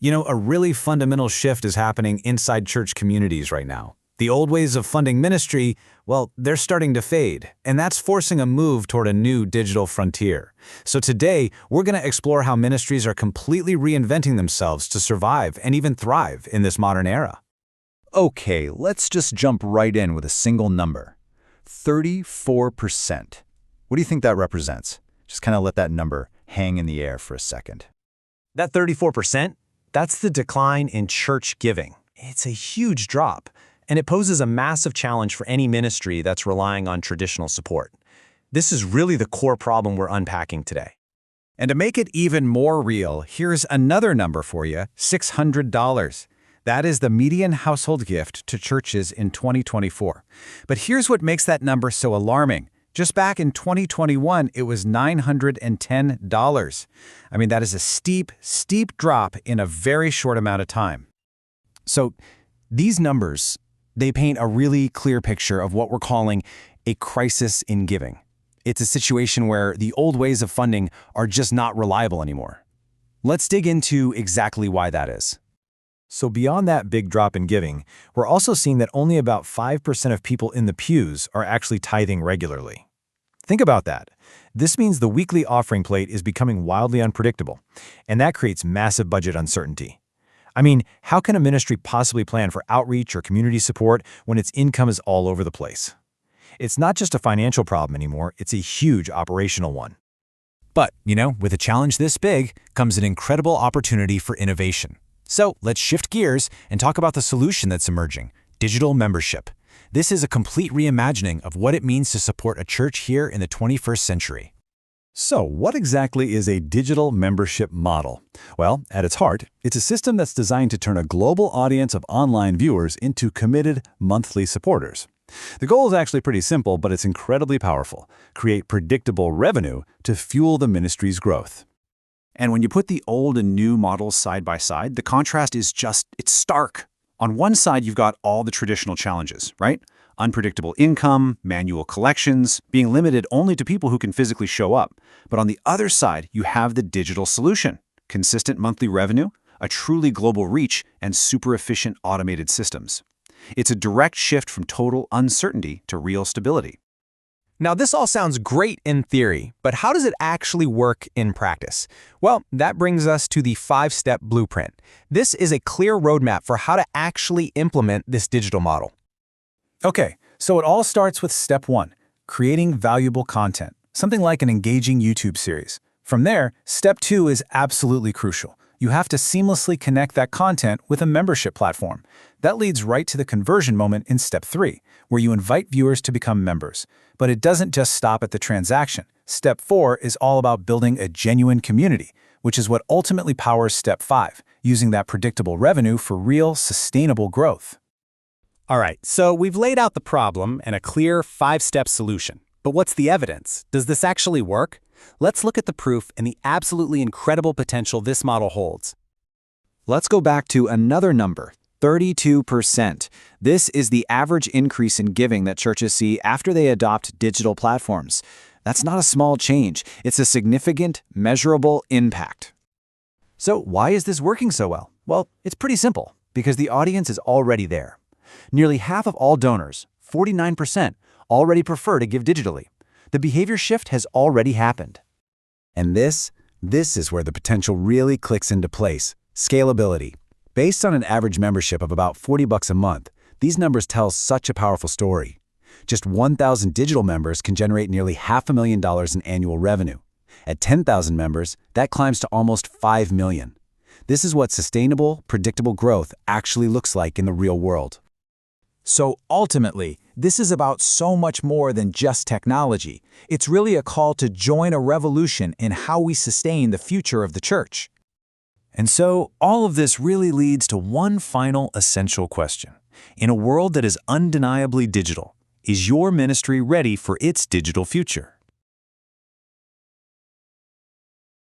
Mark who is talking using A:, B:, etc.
A: A really fundamental shift is happening inside church communities right now. The old ways of funding ministry, well, they're starting to fade, and that's forcing a move toward a new digital frontier. So today, we're going to explore how ministries are completely reinventing themselves to survive and even thrive in this modern era.
B: Okay, let's just jump right in with a single number. 34%. What do you think that represents? Just kind of let that number hang in the air for a second.
C: That 34%, that's the decline in church giving. It's a huge drop, and it poses a massive challenge for any ministry that's relying on traditional support. This is really the core problem we're unpacking today.
B: And to make it even more real, here's another number for you, $600. That is the median household gift to churches in 2024. But here's what makes that number so alarming. Just back in 2021, it was $910. That is a steep drop in a very short amount of time.
C: So these numbers, they paint a really clear picture of what we're calling a crisis in giving. It's a situation where the old ways of funding are just not reliable anymore. Let's dig into exactly why that is.
A: So beyond that big drop in giving, we're also seeing that only about 5% of people in the pews are actually tithing regularly. Think about that. This means the weekly offering plate is becoming wildly unpredictable, and that creates massive budget uncertainty. How can a ministry possibly plan for outreach or community support when its income is all over the place? It's not just a financial problem anymore, it's a huge operational one.
C: But, with a challenge this big comes an incredible opportunity for innovation. So let's shift gears and talk about the solution that's emerging, digital membership. This is a complete reimagining of what it means to support a church here in the 21st century.
A: So what exactly is a digital membership model? Well, at its heart, it's a system that's designed to turn a global audience of online viewers into committed monthly supporters. The goal is actually pretty simple, but it's incredibly powerful. Create predictable revenue to fuel the ministry's growth.
D: And when you put the old and new models side by side, the contrast is it's stark. On one side, you've got all the traditional challenges, right? Unpredictable income, manual collections, being limited only to people who can physically show up. But on the other side, you have the digital solution, consistent monthly revenue, a truly global reach, and super efficient automated systems. It's a direct shift from total uncertainty to real stability.
C: Now, this all sounds great in theory, but how does it actually work in practice? Well, that brings us to the 5-step blueprint. This is a clear roadmap for how to actually implement this digital model.
A: Okay, so it all starts with step 1, creating valuable content, something like an engaging YouTube series. From there, step 2 is absolutely crucial. You have to seamlessly connect that content with a membership platform. That leads right to the conversion moment in step 3, where you invite viewers to become members. But it doesn't just stop at the transaction. Step 4 is all about building a genuine community, which is what ultimately powers step 5, using that predictable revenue for real, sustainable growth.
C: All right, so we've laid out the problem and a clear 5-step solution. But what's the evidence? Does this actually work? Let's look at the proof and the absolutely incredible potential this model holds.
B: Let's go back to another number, 32%. This is the average increase in giving that churches see after they adopt digital platforms. That's not a small change. It's a significant, measurable impact.
C: So why is this working so well? Well, it's pretty simple, because the audience is already there. Nearly half of all donors, 49%, already prefer to give digitally. The behavior shift has already happened.
B: And this is where the potential really clicks into place. Scalability. Based on an average membership of about $40 a month, these numbers tell such a powerful story. Just 1,000 digital members can generate nearly $500,000 in annual revenue. At 10,000 members, that climbs to almost $5 million. This is what sustainable, predictable growth actually looks like in the real world.
E: So ultimately, this is about so much more than just technology. It's really a call to join a revolution in how we sustain the future of the church.
A: And so, all of this really leads to one final essential question. In a world that is undeniably digital, is your ministry ready for its digital future?